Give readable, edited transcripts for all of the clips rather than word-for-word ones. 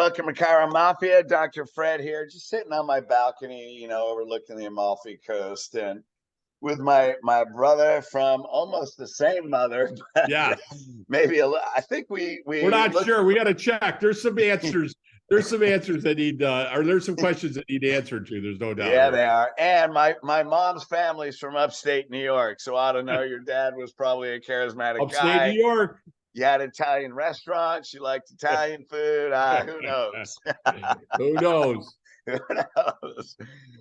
welcome to Chiro Mafia. Dr. Fred here, just sitting on my balcony, overlooking the Amalfi Coast, and with my brother from almost the same mother. Yeah, maybe I think we're not sure. We got to check. There's some answers. There's some answers that need, or there's some questions that need answered to. There's no doubt. Yeah, they are. And my mom's family's from upstate New York, so I don't know. Your dad was probably a charismatic Upstate guy. New York. You had Italian restaurants. You liked Italian food. Who knows? Who knows? Who knows?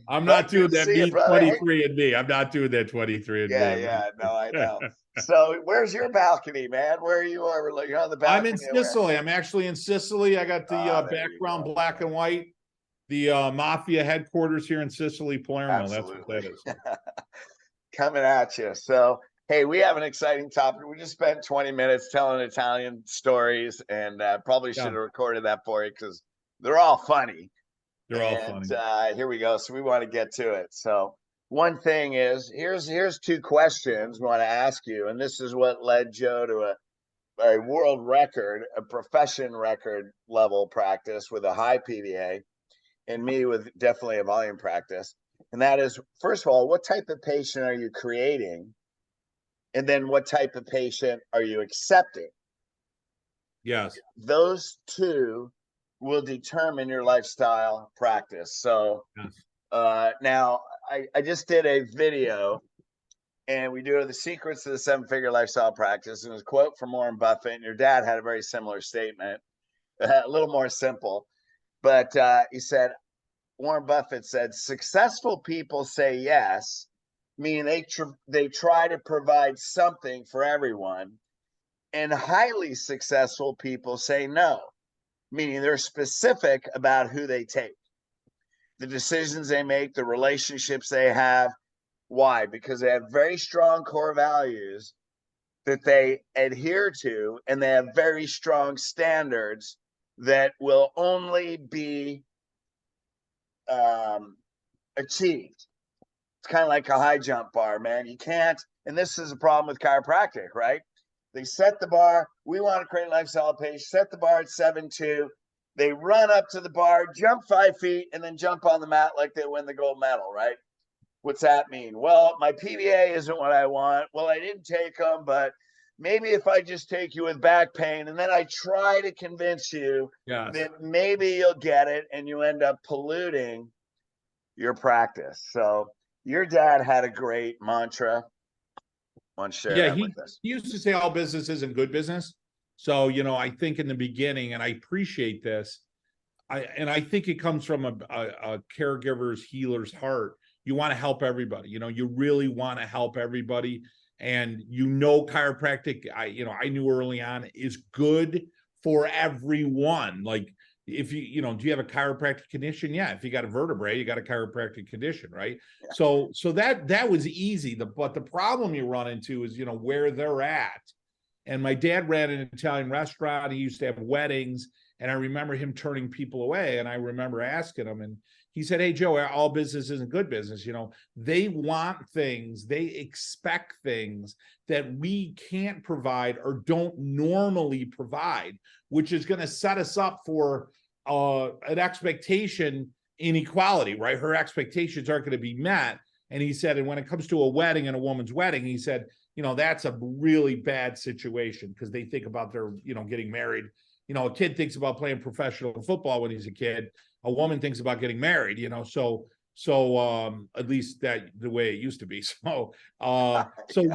I'm not doing that. Me 23 and me. I'm not doing that 23 and me. Yeah. No, I know. So, where's your balcony, man? Where are you over? You're on the balcony. I'm in Sicily. I'm actually in Sicily. I got the background black and white. The Mafia headquarters here in Sicily, Palermo. Absolutely. That's what that is. Coming at you. So, hey, we have an exciting topic. We just spent 20 minutes telling Italian stories, and probably should have recorded that for you because they're all funny. They're all funny. Here we go. So we want to get to it. So one thing is, here's two questions we want to ask you, and this is what led Joe to a world record, a profession record level practice with a high PDA, and me with definitely a volume practice. And that is, first of all, what type of patient are you creating? And then what type of patient are you accepting? Yes. Those two will determine your lifestyle practice. So now I just did a video, and we do the secrets of the 7-figure lifestyle practice. And it was a quote from Warren Buffett, and your dad had a very similar statement, a little more simple. But he said, Warren Buffett said, successful people say yes, meaning they try to provide something for everyone. And highly successful people say no, meaning they're specific about who they take, the decisions they make, the relationships they have. Why? Because they have very strong core values that they adhere to, and they have very strong standards that will only be achieved. It's kind of like a high jump bar, man. You can't, and this is a problem with chiropractic, right? They set the bar. We want to create a lifestyle page, set the bar at 7.2. They run up to the bar, jump 5 feet, and then jump on the mat like they win the gold medal, right? What's that mean? Well, my PDA isn't what I want. Well, I didn't take them, but maybe if I just take you with back pain, and then I try to convince you that maybe you'll get it, and you end up polluting your practice. So your dad had a great mantra. Want to share that with us? He used to say all business isn't good business. So, I think in the beginning, and I appreciate this, I think it comes from a caregiver's, healer's heart. You want to help everybody. You really want to help everybody. And chiropractic, I knew early on, is good for everyone. Like, if do you have a chiropractic condition? Yeah. If you got a vertebrae, you got a chiropractic condition, right? Yeah. So that was easy. But the problem you run into is, where they're at. And my dad ran an Italian restaurant. He used to have weddings, and I remember him turning people away. And I remember asking him, and he said, hey, Joe, all business isn't good business. They want things, they expect things that we can't provide or don't normally provide, which is going to set us up for an expectation inequality, right? Her expectations aren't going to be met. And he said, and when it comes to a wedding and a woman's wedding, he said, that's a really bad situation because they think about their, getting married. A kid thinks about playing professional football when he's a kid. A woman thinks about getting married, so at least that the way it used to be. So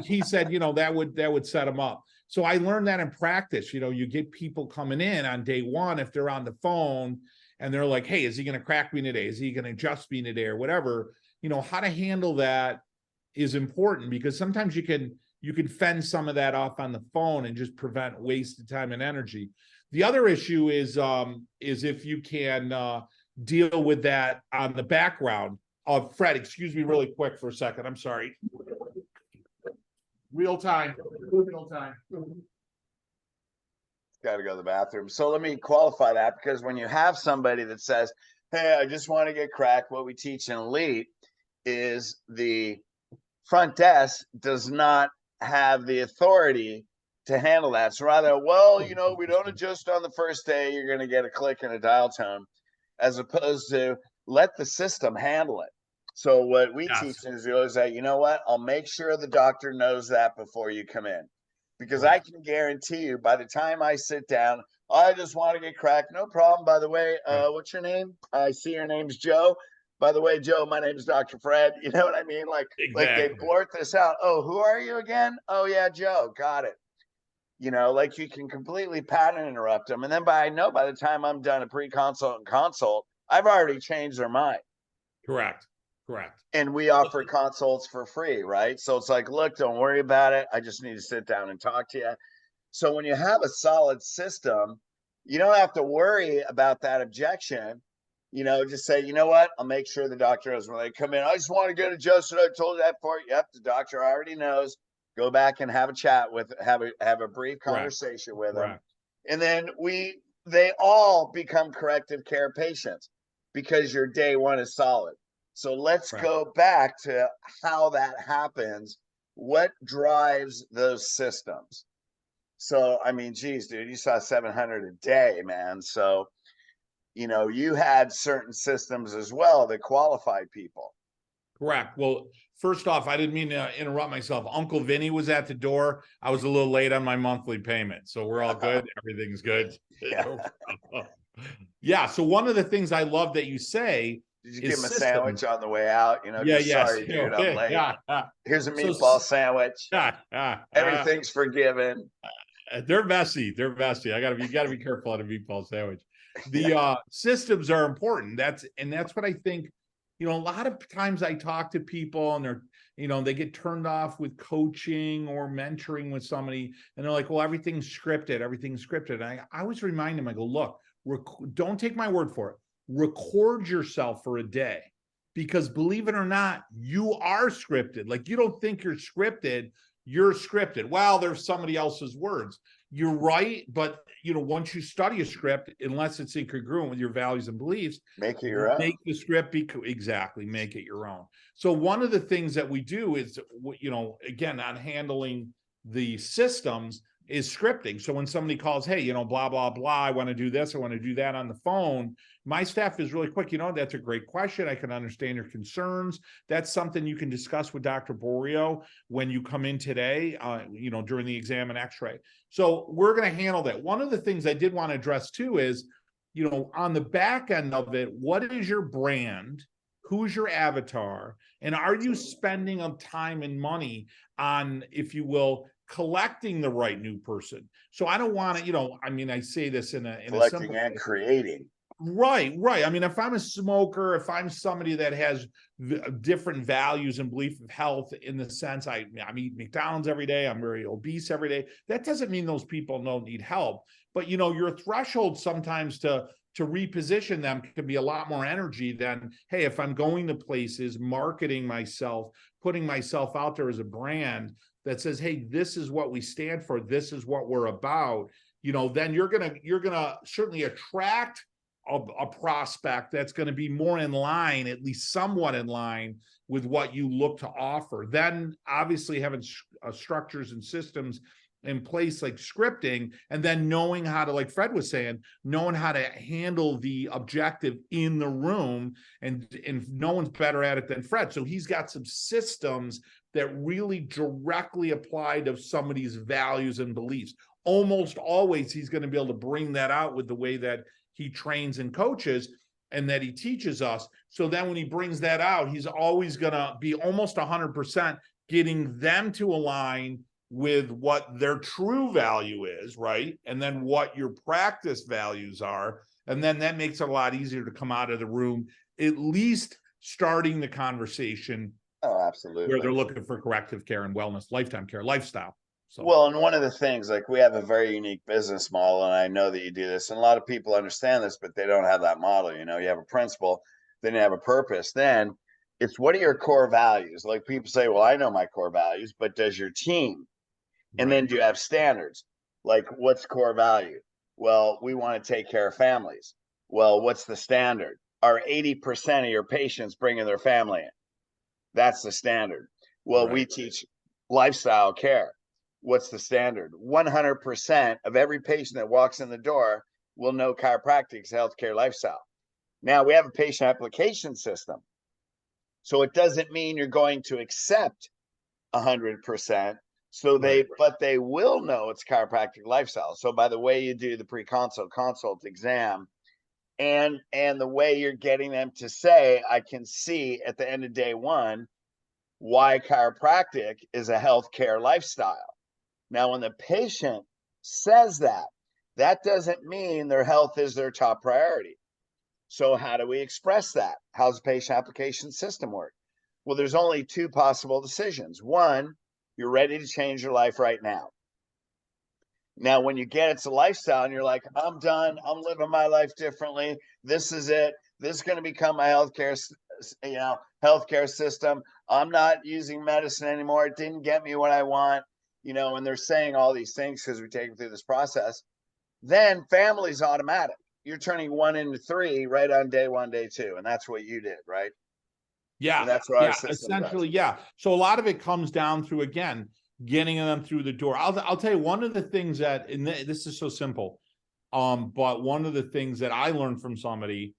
he said, that would set him up. So I learned that in practice. You get people coming in on day one, if they're on the phone and they're like, hey, is he going to crack me today? Is he going to adjust me today or whatever? How to handle that is important, because sometimes you can fend some of that off on the phone and just prevent wasted time and energy. The other issue is if you can deal with that on the background. Fred, excuse me really quick for a second. I'm sorry. Real time. Got to go to the bathroom. So let me qualify that, because when you have somebody that says, hey, I just want to get cracked, what we teach in Elite is the front desk does not have the authority to handle that. So rather, well, you know, we don't adjust on the first day, you're going to get a click and a dial tone, as opposed to let the system handle it. So what we Yes. teach is that, you know what, I'll make sure the doctor knows that before you come in, because I Right. can guarantee you by the time I sit down, I just want to get cracked. No problem. By the way, Right. what's your name? I see your name's Joe. By the way, Joe, my name's Dr. Fred. You know what I mean? Like they Exactly. blurt this out. Oh, who are you again? Oh yeah, Joe. Got it. You know, like you can completely pattern interrupt them. And then by the time I'm done a pre-consult and consult, I've already changed their mind. Correct. Correct. And we offer consults for free, right? So it's like, look, don't worry about it. I just need to sit down and talk to you. So when you have a solid system, you don't have to worry about that objection. You know, just say, you know what? I'll make sure the doctor knows when they come in. I just want to get adjusted. I told you that for you. Yep, the doctor already knows. Go back and have a chat with, have a brief Correct. conversation with them, Correct. and then they all become corrective care patients because your day one is solid. So let's Correct. go back to how that happens. What drives those systems? So, I mean, geez, dude, you saw 700 a day, man. So, you know, you had certain systems as well that qualified people. Correct. Well, first off, I didn't mean to interrupt myself. Uncle Vinny was at the door. I was a little late on my monthly payment, so we're all good. Everything's good. Yeah. No problem. Yeah. So one of the things I love that you say Did you is give him a systems. sandwich on the way out? You know, Yeah. just Yes. sorry, dude, I'm late. Yeah. Here's a So meatball sandwich. uh, Everything's forgiven. they're messy. They're messy. You gotta be careful on a meatball sandwich. The systems are important. That's what I think. You know, a lot of times I talk to people and they're, you know, they get turned off with coaching or mentoring with somebody, and they're like, well, everything's scripted, everything's scripted. And I always remind them, I go, look, don't take my word for it. Record yourself for a day, because believe it or not, you are scripted. Like, you don't think you're scripted. Well, there's somebody else's words. You're right, but you know, once you study a script, unless it's incongruent with your values and beliefs, Make it your own. make the script exactly, make it your own. So one of the things that we do is, you know, again, on handling the systems is scripting. So when somebody calls, hey, you know, blah, blah, blah, I want to do this, I want to do that on the phone, my staff is really quick. You know, that's a great question. I can understand your concerns. That's something you can discuss with Dr. Borio when you come in today, you know, during the exam and x-ray. So we're going to handle that. One of the things I did want to address too is, you know, on the back end of it, what is your brand? Who's your avatar? And are you spending time and money on, if you will, collecting the right new person? So I don't want to, you know, I mean, I say this in a collecting and creating. Right. I mean, if I'm a smoker, if I'm somebody that has different values and belief of health, in the sense I eat McDonald's every day, I'm very obese every day, that doesn't mean those people don't need help. But you know, your threshold sometimes to reposition them can be a lot more energy than, hey, if I'm going to places, marketing myself, putting myself out there as a brand that says, hey, this is what we stand for, this is what we're about, you know, then you're gonna certainly attract a prospect that's going to be more in line, at least somewhat in line with what you look to offer. Then obviously having structures and systems in place like scripting, and then knowing how to, like Fred was saying, knowing how to handle the objective in the room, and no one's better at it than Fred. So he's got some systems that really directly apply to somebody's values and beliefs. Almost always he's going to be able to bring that out with the way that he trains and coaches and that he teaches us. So then when he brings that out, he's always going to be almost 100% getting them to align with what their true value is, right? And then what your practice values are. And then that makes it a lot easier to come out of the room, at least starting the conversation. Oh, absolutely. Where they're looking for corrective care and wellness, lifetime care, lifestyle. So. Well, and one of the things, like, we have a very unique business model, and I know that you do this, and a lot of people understand this, but they don't have that model. You know, you have a principle, then you have a purpose. Then it's, what are your core values? Like, people say, well, I know my core values, but does your team? And then do you have standards? Like, what's core value? Well, we want to take care of families. Well, what's the standard? Are 80% of your patients bringing their family in? That's the standard. Well, we teach lifestyle care. what's the standard? 100% of every patient that walks in the door will know chiropractic is a healthcare lifestyle. Now we have a patient application system. So it doesn't mean you're going to accept 100%. So but they will know it's chiropractic lifestyle. So by the way you do the pre-consult, consult, exam, and the way you're getting them to say, I can see at the end of day one why chiropractic is a healthcare lifestyle. Now, when the patient says that, that doesn't mean their health is their top priority. So how do we express that? How's the patient application system work? Well, there's only two possible decisions. One, you're ready to change your life right now. Now, when you get it's a lifestyle and you're like, I'm done, I'm living my life differently. This is it. This is going to become my healthcare system. I'm not using medicine anymore. It didn't get me what I want, and they're saying all these things because we take them through this process. Then family's automatic. You're turning 1 into 3 right on day 1, day 2. And that's what you did, right? Yeah. And that's what our system essentially does. Yeah. So a lot of it comes down to, again, getting them through the door. I'll tell you one of the things that, and this is so simple, but one of the things that I learned from somebody,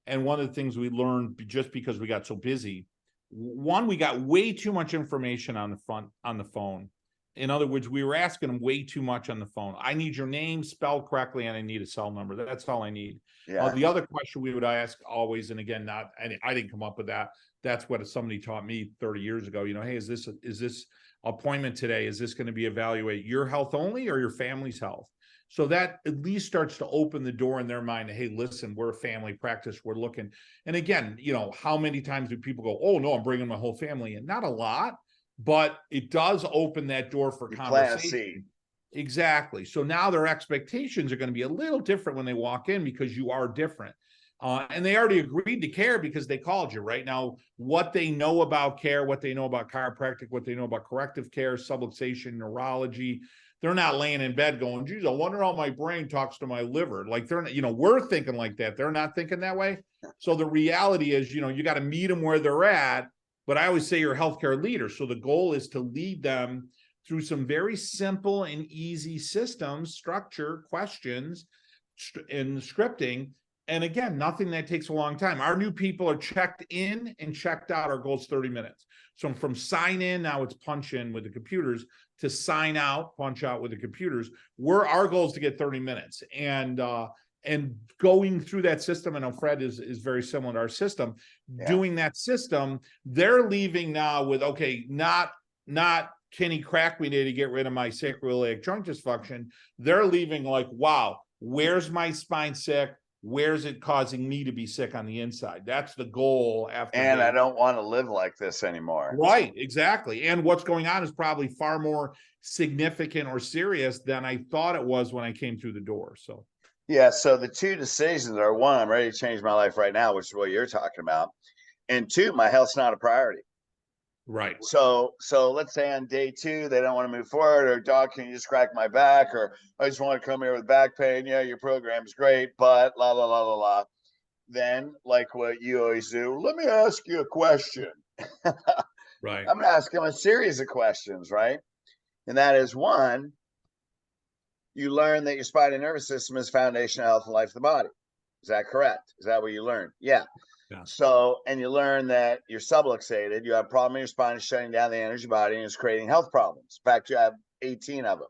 and one of the things we learned just because we got so busy, one, we got way too much information on the phone. In other words, we were asking them way too much on the phone. I need your name spelled correctly, and I need a cell number. That's all I need. Yeah. The other question we would ask always, and again, I didn't come up with that. That's what somebody taught me 30 years ago. Hey, is this appointment today? Is this going to be evaluate your health only or your family's health? So that at least starts to open the door in their mind. Hey, listen, we're a family practice. We're looking. And again, how many times do people go, oh no, I'm bringing my whole family in? Not a lot. But it does open that door for conversation. Exactly. So now their expectations are going to be a little different when they walk in because you are different. And they already agreed to care because they called you. Right now, what they know about care, what they know about chiropractic, what they know about corrective care, subluxation, neurology, they're not laying in bed going, geez, I wonder how my brain talks to my liver. Like they're, we're thinking like that. They're not thinking that way. So the reality is, you got to meet them where they're at. But I always say you're a healthcare leader. So the goal is to lead them through some very simple and easy systems, structure, questions, and scripting. And again, nothing that takes a long time. Our new people are checked in and checked out. Our goal is 30 minutes. So from sign in, now it's punch in with the computers, to sign out, punch out with the computers. Our goal is to get 30 minutes. And going through that system, I know Fred is very similar to our system, doing that system, they're leaving now with, okay, not can he crack me today to get rid of my sacroiliac joint dysfunction? They're leaving like, wow, where's my spine sick? Where's it causing me to be sick on the inside? That's the goal after. And I don't want to live like this anymore. Right, exactly. And what's going on is probably far more significant or serious than I thought it was when I came through the door. So yeah, so the two decisions are: one, I'm ready to change my life right now, which is what you're talking about, and two, my health's not a priority. Right. So let's say on day 2 they don't want to move forward, or doc, can you just crack my back, or I just want to come here with back pain. Yeah, your program's great, but la la la la la. Then, like what you always do, let me ask you a question. Right. I'm going to ask them a series of questions, right? And that is, one, you learn that your spine and nervous system is foundational health and life of the body. Is that correct? Is that what you learned? Yeah. So, and you learn that you're subluxated. You have a problem in your spine, is shutting down the energy body, and it's creating health problems. In fact, you have 18 of them.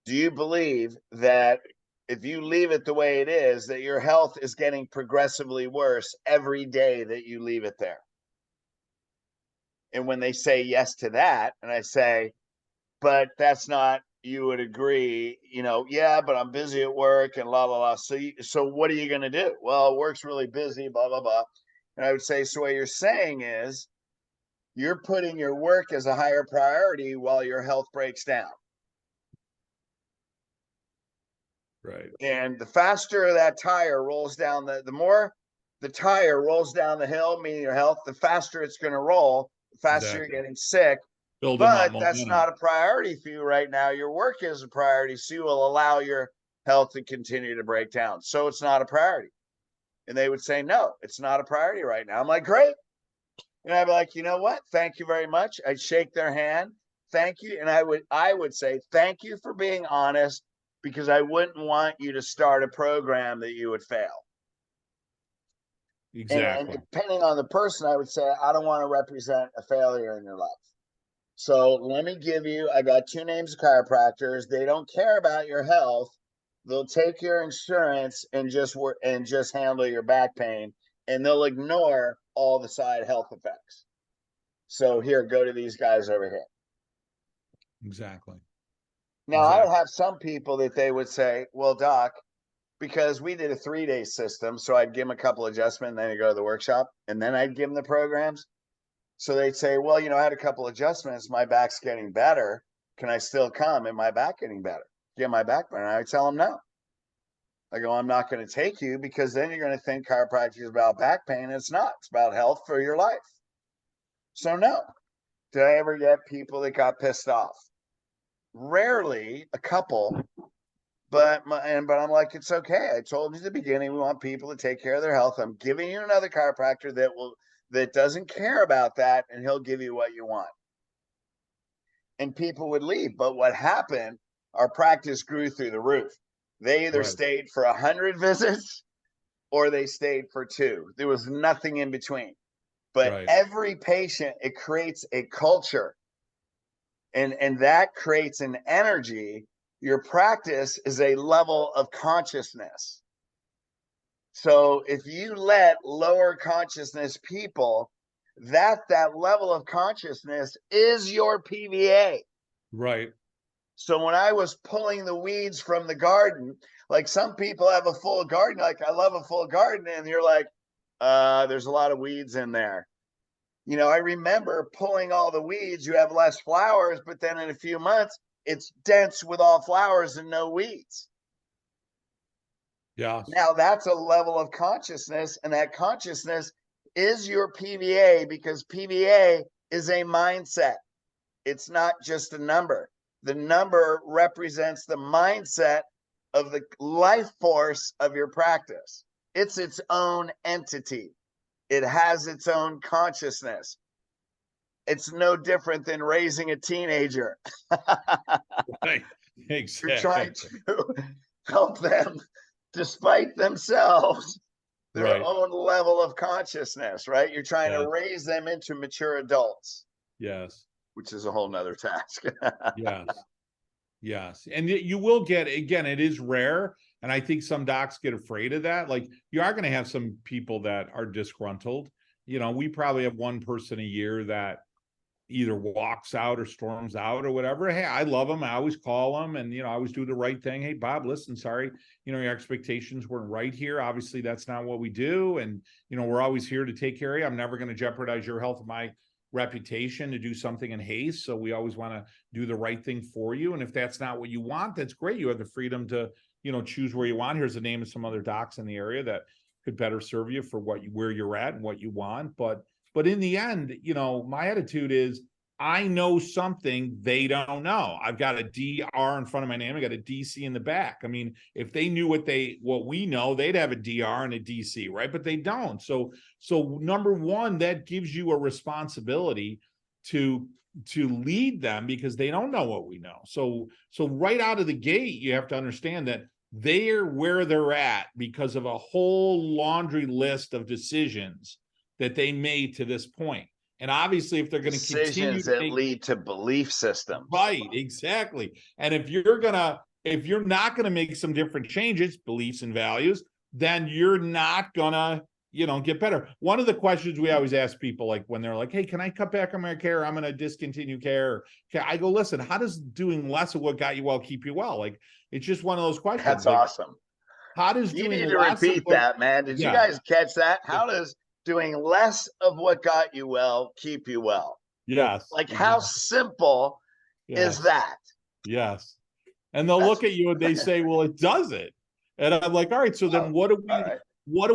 Do you believe that if you leave it the way it is, that your health is getting progressively worse every day that you leave it there? And when they say yes to that, and I say, but that's not, you would agree, yeah, but I'm busy at work and la la la. So what are you going to do? Well, work's really busy, blah blah blah. And I would say, so what you're saying is you're putting your work as a higher priority while your health breaks down. Right. And the faster that tire rolls down, the more the tire rolls down the hill, meaning your health, the faster it's going to roll, the faster you're getting sick. But that's not a priority for you right now. Your work is a priority, so you will allow your health to continue to break down. So it's not a priority. And they would say, no, it's not a priority right now. I'm like, great. And I'd be like, you know what? Thank you very much. I'd shake their hand. thank you. And I would say, thank you for being honest, because I wouldn't want you to start a program that you would fail. And Exactly. depending on the person, I would say, I don't want to represent a failure in your life. So let me give you, I got 2 names of chiropractors. They don't care about your health. They'll take your insurance and just work and just handle your back pain, and they'll ignore all the side health effects. So here, go to these guys over here. Exactly. Now, I would have some people that they would say, well, doc, because we did a 3-day system, so I'd give them a couple adjustments, and then I'd go to the workshop, and then I'd give them the programs. So they'd say, well, you know, I had a couple adjustments. My back's getting better. Can I still come? And my back getting better? Get my back better? And I tell them no. I go, I'm not going to take you, because then you're going to think chiropractic is about back pain. It's not. It's about health for your life. So no. Did I ever get people that got pissed off? Rarely, a couple. But I'm like, it's okay. I told you at the beginning, we want people to take care of their health. I'm giving you another chiropractor that doesn't care about that, and he'll give you what you want. And people would leave. But what happened, our practice grew through the roof. They either stayed for 100 visits or they stayed for 2. There was nothing in between. But every patient, it creates a culture, and that creates an energy. Your practice is a level of consciousness. So if you let lower consciousness people, that level of consciousness is your PVA. Right. So when I was pulling the weeds from the garden, like some people have a full garden, like I love a full garden, and you're like, there's a lot of weeds in there. You know, I remember pulling all the weeds, you have less flowers, but then in a few months, it's dense with all flowers and no weeds. Yeah. Now that's a level of consciousness, and that consciousness is your PVA, because PVA is a mindset. It's not just a number. The number represents the mindset of the life force of your practice. It's its own entity. It has its own consciousness. It's no different than raising a teenager. Right. Exactly. You're trying to help them, despite themselves, their own level of consciousness, right? You're trying to raise them into mature adults. Yes. Which is a whole nother task. Yes. Yes. And you will get, again, it is rare. And I think some docs get afraid of that. Like, you are going to have some people that are disgruntled. You know, we probably have one person a year that either walks out or storms out or whatever. Hey, I love them. I always call them, and, you know, I always do the right thing. Hey, Bob, listen, sorry, you know, your expectations weren't right here. Obviously, that's not what we do. And, you know, we're always here to take care of you. I'm never going to jeopardize your health or my reputation to do something in haste. So we always want to do the right thing for you. And if that's not what you want, that's great. You have the freedom to, you know, choose where you want. Here's the name of some other docs in the area that could better serve you for where you're at and what you want. But in the end, you know, my attitude is, I know something they don't know. I've got a DR in front of my name. I got a DC in the back. I mean, if they knew what we know, they'd have a DR and a DC, right? But they don't. So number one, that gives you a responsibility to lead them, because they don't know what we know. So right out of the gate, you have to understand that they're where they're at because of a whole laundry list of decisions that they made to this point. And obviously, if they're going to continue decisions that lead to belief systems. Right, exactly. And if you're not gonna make some different changes, beliefs and values, then you're not gonna, you know, get better. One of the questions we always ask people, like when they're like, hey, can I cut back on my care? I'm gonna discontinue care. Okay, I go, listen, how does doing less of what got you well keep you well? Like, it's just one of those questions. That's like, awesome. How does you doing need to less repeat that, man? Did you guys catch that? How does doing less of what got you well keep you well? Yes. Like, how simple is that? Yes. And they'll look at you and they say, well, it does it. And I'm like, all right, so then what are we talking about? Why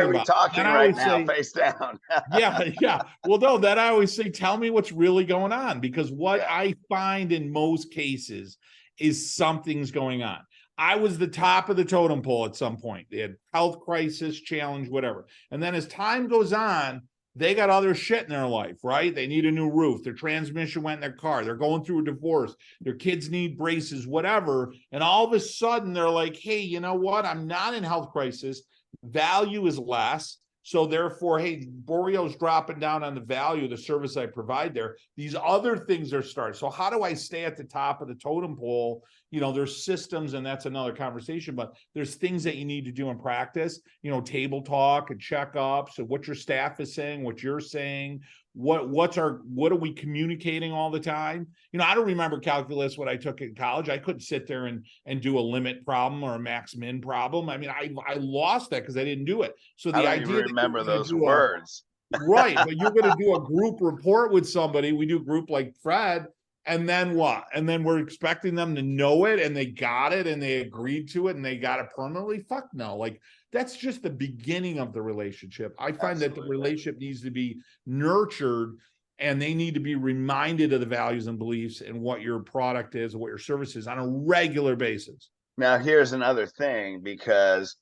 are we talking right now, face down? Yeah. Well, no, then I always say, tell me what's really going on, because what I find in most cases is something's going on. I was the top of the totem pole at some point. They had health crisis, challenge, whatever. And then as time goes on, They got other shit in their life, right? They need a new roof. Their transmission went in their car. They're going through a divorce. Their kids need braces, whatever. And all of a sudden they're like, hey, you know what? I'm not in health crisis. Value is less. So therefore, hey, Boreo's dropping down on the value of the service I provide there. These other things are starting. So how do I stay at the top of the totem pole? You know, there's systems, and that's another conversation, but there's things that you need to do in practice, you know, table talk and checkups and what your staff is saying, what you're saying, what are we communicating all the time? You know, I don't remember calculus what I took in college. I couldn't sit there and do a limit problem or a max min problem. I mean, I lost that because I didn't do it. So the I don't even idea remember that those words. right, but you're going to do a group report with somebody. We do group like Fred, and then what? And then we're expecting them to know it, and they got it, and they agreed to it, and they got it permanently. Fuck no. Like, that's just the beginning of the relationship. I find that the relationship needs to be nurtured, and they need to be reminded of the values and beliefs and what your product is and what your service is on a regular basis. Now, here's another thing, because,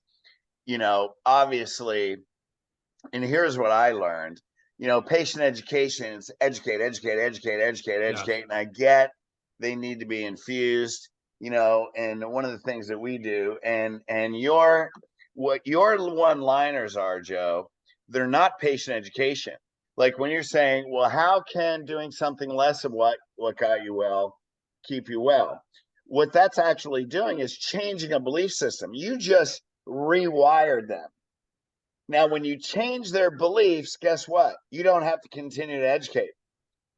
you know, obviously, and here's what I learned, you know, patient education is educate. Yes. And I get they need to be infused, you know, and one of the things that we do, and what your one-liners are, Joe, they're not patient education. Like when you're saying, well, how can doing something less of what got you well keep you well? What that's actually doing is changing a belief system. You just rewired them. Now, when you change their beliefs, guess what? You don't have to continue to educate.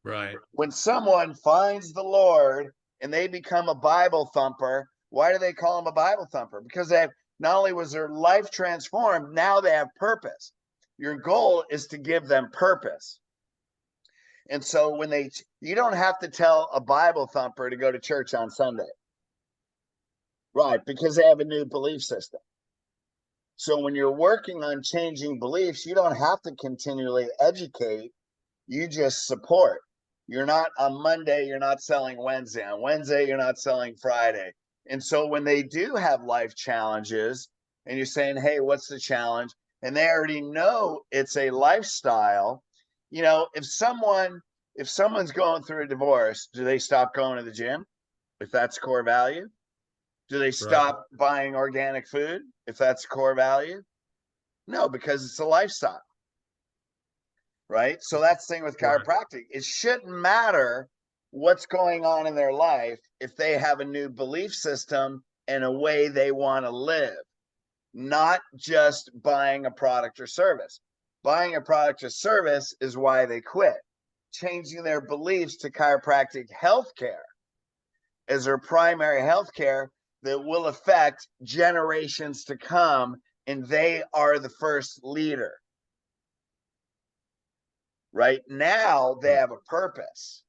Right. When someone finds the Lord and they become a Bible thumper, why do they call them a Bible thumper? Because they have, not only was their life transformed, now they have purpose. Your goal is to give them purpose. And so you don't have to tell a Bible thumper to go to church on Sunday. Right, because they have a new belief system. So when you're working on changing beliefs, you don't have to continually educate. You just support. You're not on Monday, you're not selling Wednesday. On Wednesday, you're not selling Friday. And so when they do have life challenges and you're saying, hey, what's the challenge? And they already know it's a lifestyle. You know, if someone's going through a divorce, do they stop going to the gym if that's core value? Do they stop buying organic food if that's core value? No, because it's a lifestyle. Right? So that's the thing with chiropractic. It shouldn't matter what's going on in their life if they have a new belief system and a way they want to live, not just buying a product or service. Buying a product or service is why they quit. Changing their beliefs to chiropractic healthcare as their primary healthcare that will affect generations to come, and they are the first leader. Right now, they have a purpose.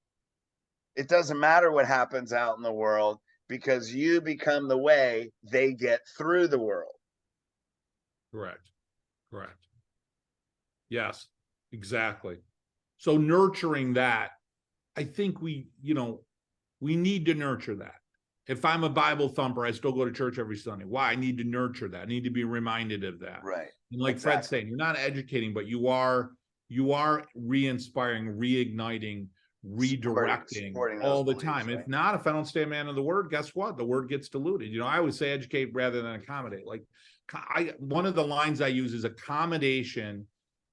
It doesn't matter what happens out in the world because you become the way they get through the world. Correct. Yes, exactly. So nurturing that, I think we need to nurture that. If I'm a Bible thumper, I still go to church every Sunday. Why? I need to nurture that. I need to be reminded of that. Right. And like Fred's saying, you're not educating, but you are re-inspiring, reigniting, redirecting supporting all the time. Right? If not, if I don't stay a man of the word, guess what? The word gets diluted. You know, I always say educate rather than accommodate. Like one of the lines I use is accommodation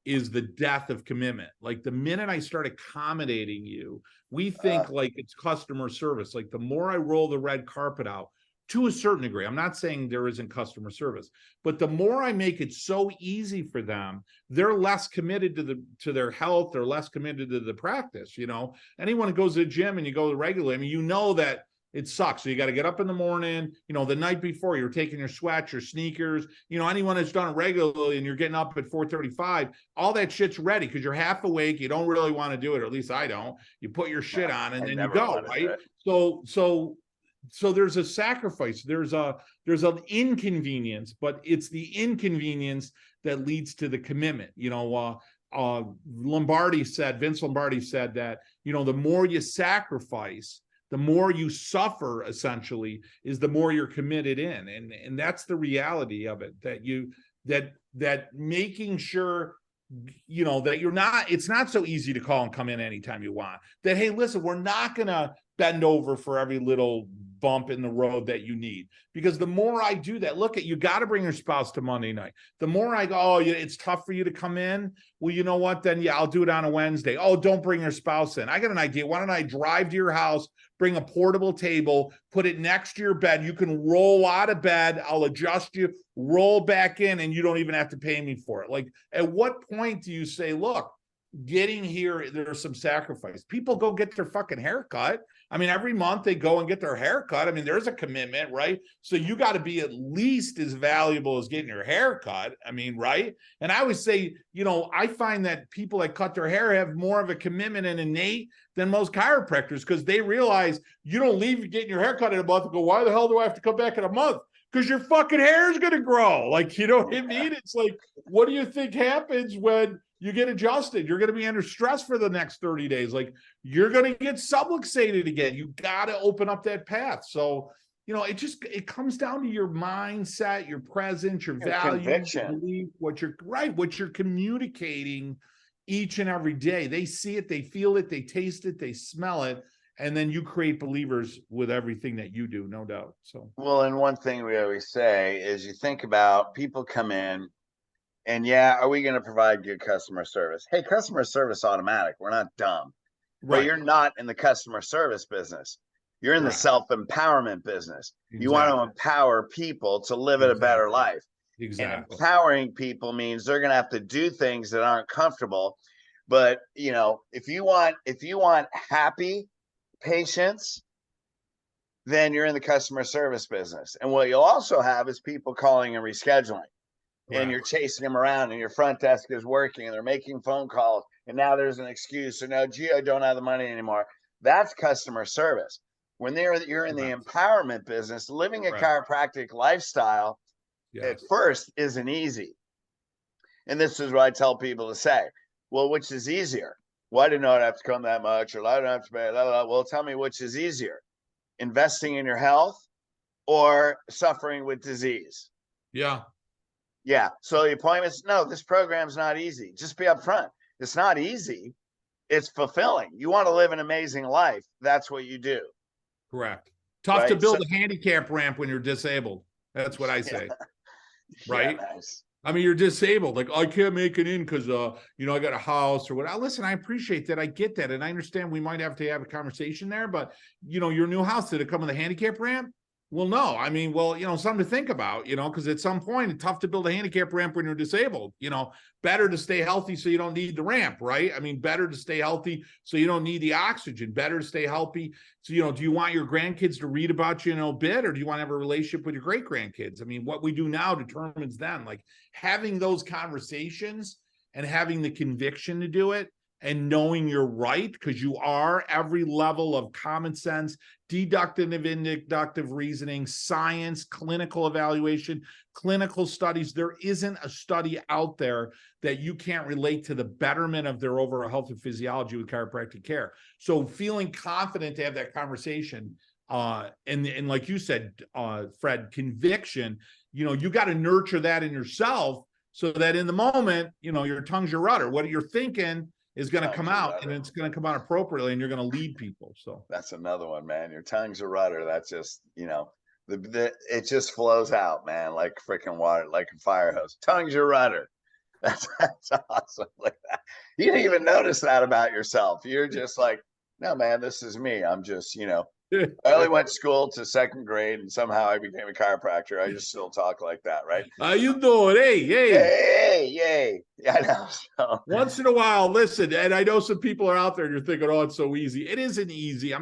is the death of commitment. Like the minute I start accommodating you, we think like it's customer service. Like the more I roll the red carpet out, to a certain degree, I'm not saying there isn't customer service, but the more I make it so easy for them, they're less committed to their health, they're less committed to the practice. You know, anyone who goes to the gym and you go regularly, I mean, you know that it sucks. So you got to get up in the morning, you know, the night before you're taking your sweats, your sneakers, you know, anyone that's done it regularly and you're getting up at 4:35, all that shit's ready because you're half awake. You don't really want to do it, or at least I don't. You put your shit on and then you go, right? So there's a sacrifice. There's an inconvenience, but it's the inconvenience that leads to the commitment. You know, Vince Lombardi said that, you know, the more you sacrifice, the more you suffer, essentially, is the more you're committed in. And that's the reality of it, that making sure you know, that it's not so easy to call and come in anytime you want. That, hey, listen, we're not going to bend over for every little bump in the road that you need. Because the more I do that, look, you got to bring your spouse to Monday night. The more I go, oh, it's tough for you to come in. Well, you know what? Then, yeah, I'll do it on a Wednesday. Oh, don't bring your spouse in. I got an idea. Why don't I drive to your house, bring a portable table, put it next to your bed. You can roll out of bed. I'll adjust you, roll back in, and you don't even have to pay me for it. Like, at what point do you say, look, getting here, there's some sacrifice? People go get their fucking haircut. I mean, every month they go and get their haircut. I mean, there's a commitment, right? So you got to be at least as valuable as getting your haircut. I mean, right? And I always say, you know, I find that people that cut their hair have more of a commitment and innate than most chiropractors, because they realize you don't leave getting your haircut in a month and go, why the hell do I have to come back in a month? Because your fucking hair is going to grow. Like, you know what I mean? It's like, what do you think happens when you get adjusted? You're going to be under stress for the next 30 days. Like, you're going to get subluxated again. You got to open up that path. So, you know, it comes down to your mindset, your presence, your values, your belief, what you're communicating each and every day. They see it, they feel it, they taste it, they smell it. And then you create believers with everything that you do, no doubt. So, well, and one thing we always say is, you think about people come in and, yeah, are we going to provide good customer service? Hey, customer service automatic. We're not dumb. Right. But you're not in the customer service business. You're in the self-empowerment business. Exactly. You want to empower people to live a better life. Exactly. And empowering people means they're going to have to do things that aren't comfortable. But, you know, if you want happy patients, then you're in the customer service business. And what you'll also have is people calling and rescheduling. And you're chasing them around, and your front desk is working, and they're making phone calls, and now there's an excuse. So now, gee, I don't have the money anymore. That's customer service. When you're in the empowerment business, living a chiropractic lifestyle at first isn't easy. And this is what I tell people to say. Well, which is easier? Well, I didn't know I'd have to come that much, or I don't have to pay. Well, tell me which is easier: investing in your health or suffering with disease? Yeah. Yeah. So the appointments, no, this program's not easy. Just be upfront. It's not easy. It's fulfilling. You want to live an amazing life. That's what you do. Correct. Tough to build a handicap ramp when you're disabled. That's what I say. Right. Yeah, nice. I mean, you're disabled. Like, I can't make it in because, you know, I got a house or what. Listen, I appreciate that. I get that. And I understand we might have to have a conversation there, but, you know, your new house, did it come with a handicap ramp? Well, no. I mean, well, you know, something to think about, you know, because at some point it's tough to build a handicap ramp when you're disabled. You know, better to stay healthy so you don't need the ramp, right? I mean, better to stay healthy so you don't need the oxygen. Better to stay healthy. So, you know, do you want your grandkids to read about you in obit, or do you want to have a relationship with your great grandkids? I mean, what we do now determines them. Like, having those conversations and having the conviction to do it, and knowing you're right, because you are, every level of common sense, deductive and inductive reasoning, science, clinical evaluation, clinical studies. There isn't a study out there that you can't relate to the betterment of their overall health and physiology with chiropractic care. So feeling confident to have that conversation, and like you said, Fred, conviction, you know, you got to nurture that in yourself so that in the moment, you know, your tongue's your rudder. What you're thinking is going to come out, and it's going to come out appropriately, and you're going to lead people. So that's another one, man. Your tongue's a rudder. That's just, you know, it just flows out, man, like freaking water, like a fire hose. Tongue's your rudder. That's awesome. Like that. You didn't even notice that about yourself. You're just like, no, man, this is me. I'm just, you know, I only went to school to second grade, and somehow I became a chiropractor. I just still talk like that, right? How you doing? Hey. Yeah, I know. So. Once in a while, listen, and I know some people are out there and you're thinking, oh, it's so easy. It isn't easy.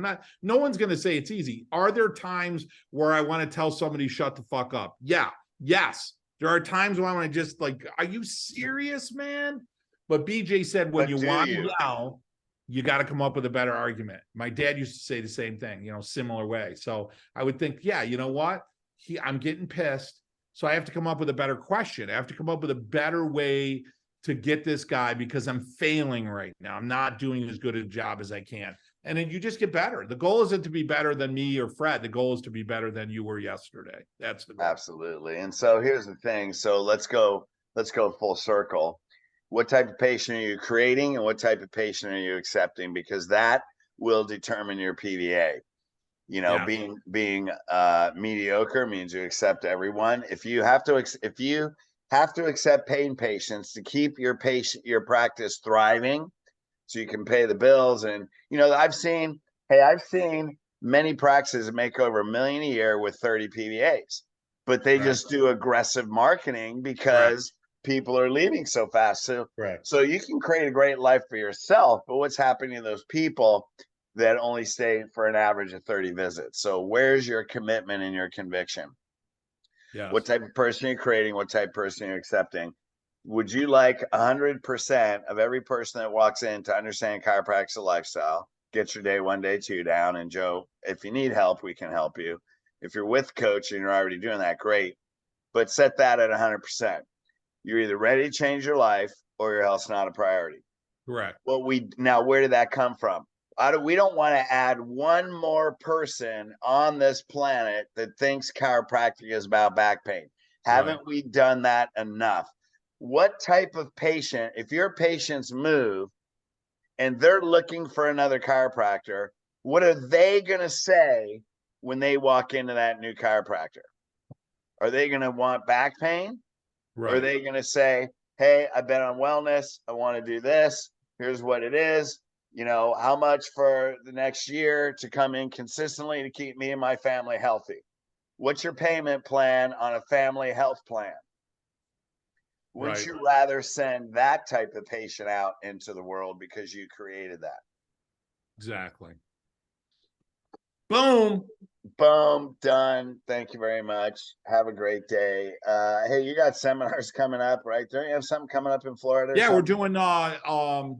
No one's going to say it's easy. Are there times where I want to tell somebody, shut the fuck up? Yeah. Yes. There are times when I want to just like, are you serious, man? But BJ said, when you want to yell, you got to come up with a better argument. My dad used to say the same thing, you know, similar way. So I would think, yeah, you know what? I'm getting pissed. So I have to come up with a better question. I have to come up with a better way to get this guy, because I'm failing right now. I'm not doing as good a job as I can. And then you just get better. The goal isn't to be better than me or Fred. The goal is to be better than you were yesterday. That's the goal. Absolutely. And so here's the thing. So let's go full circle. what type of patient are you creating and what type of patient are you accepting? Because that will determine your PVA. You know, Yeah. being mediocre means you accept everyone. If you have to accept pain patients to keep your practice thriving, so you can pay the bills. And I've seen many practices make over $1 million a year with 30 PVAs, but they just do aggressive marketing because people are leaving so fast. So you can create a great life for yourself, but what's happening to those people that only stay for an average of 30 visits? So where's your commitment and your conviction? Yes. What type of person are you creating? What type of person are you accepting? Would you like 100% of every person that walks in to understand chiropractic lifestyle, get your day 1, day 2 down? And Joe, if you need help, we can help you. If you're with coach and you're already doing that, great. But set that at 100%. You're either ready to change your life or your health's not a priority. Correct. Now, where did that come from? We don't want to add one more person on this planet that thinks chiropractic is about back pain. Haven't we done that enough? What type of patient, if your patients move and they're looking for another chiropractor, what are they going to say when they walk into that new chiropractor? Are they going to want back pain? Or are they going to say, hey, I've been on wellness, I want to do this, here's what it is, how much for the next year to come in consistently to keep me and my family healthy? What's your payment plan on a family health plan? Wouldn't you rather send that type of patient out into the world because you created that? Exactly. Boom. Boom. Done. Thank you very much. Have a great day. Hey, you got seminars coming up, right? Don't you have something coming up in Florida? Yeah, we're doing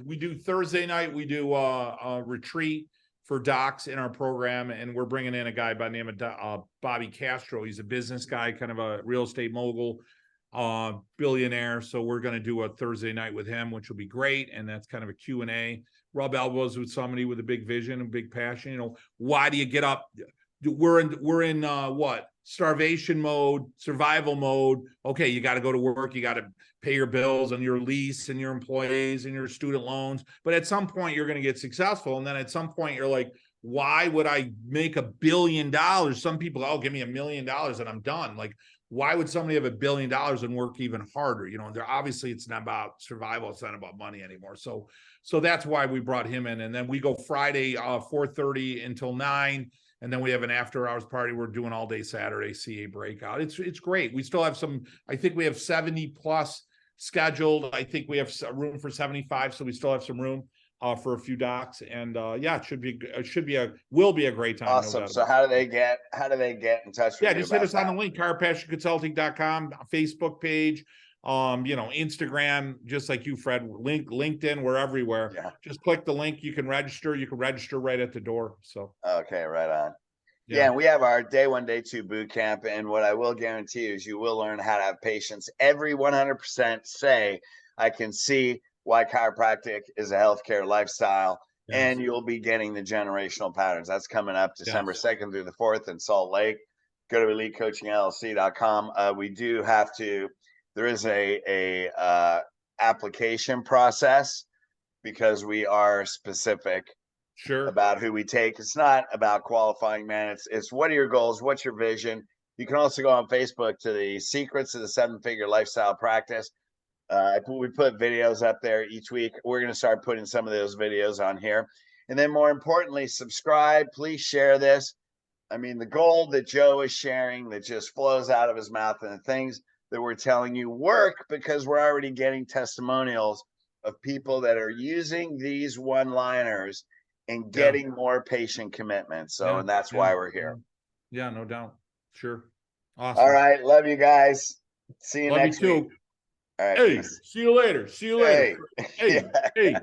we do Thursday night, we do a retreat for docs in our program, and we're bringing in a guy by the name of Bobby Castro. He's a business guy, kind of a real estate mogul, billionaire. So we're going to do a Thursday night with him, which will be great. And that's kind of a Q&A. Rub elbows with somebody with a big vision and big passion. Why do you get up? We're in what? Starvation mode, survival mode. Okay, you got to go to work. You got to pay your bills and your lease and your employees and your student loans. But at some point, you're going to get successful. And then at some point, you're like, why would I make $1 billion? Some people, give me $1 million and I'm done. Like, why would somebody have $1 billion and work even harder? They're obviously, it's not about survival. It's not about money anymore. So that's why we brought him in. And then we go Friday, 4:30 until 9. And then we have an after hours party. We're doing all day Saturday, CA breakout. It's great. We still have I think we have 70 plus scheduled. I think we have room for 75. So we still have some room for a few docs. And yeah, will be a great time. Awesome. So how do they get in touch with you? Yeah, just hit us on the link, chiropracticconsulting.com, Facebook page, Instagram, just like you, Fred, LinkedIn, we're everywhere. Yeah. Just click the link. You can register right at the door. So, okay, right on. Yeah. And we have our day 1, day 2 boot camp. And what I will guarantee you is you will learn how to have patients every 100% say, I can see why chiropractic is a healthcare lifestyle. Yes. And you'll be getting the generational patterns. That's coming up December 2nd through the 4th in Salt Lake. Go to elitecoachingllc.com. We do have to, there is a application process because we are specific about who we take. It's not about qualifying, man. It's what are your goals? What's your vision? You can also go on Facebook to the Secrets of the 7-Figure Lifestyle Practice. We put videos up there each week. We're going to start putting some of those videos on here. And then more importantly, subscribe. Please share this. I mean, the gold that Joe is sharing that just flows out of his mouth and the things that we're telling you work because we're already getting testimonials of people that are using these one-liners and getting more patient commitment. So, and that's why we're here. Yeah, no doubt. Sure. Awesome. All right. Love you guys. See you next week. All right, hey, peace. See you later. Hey.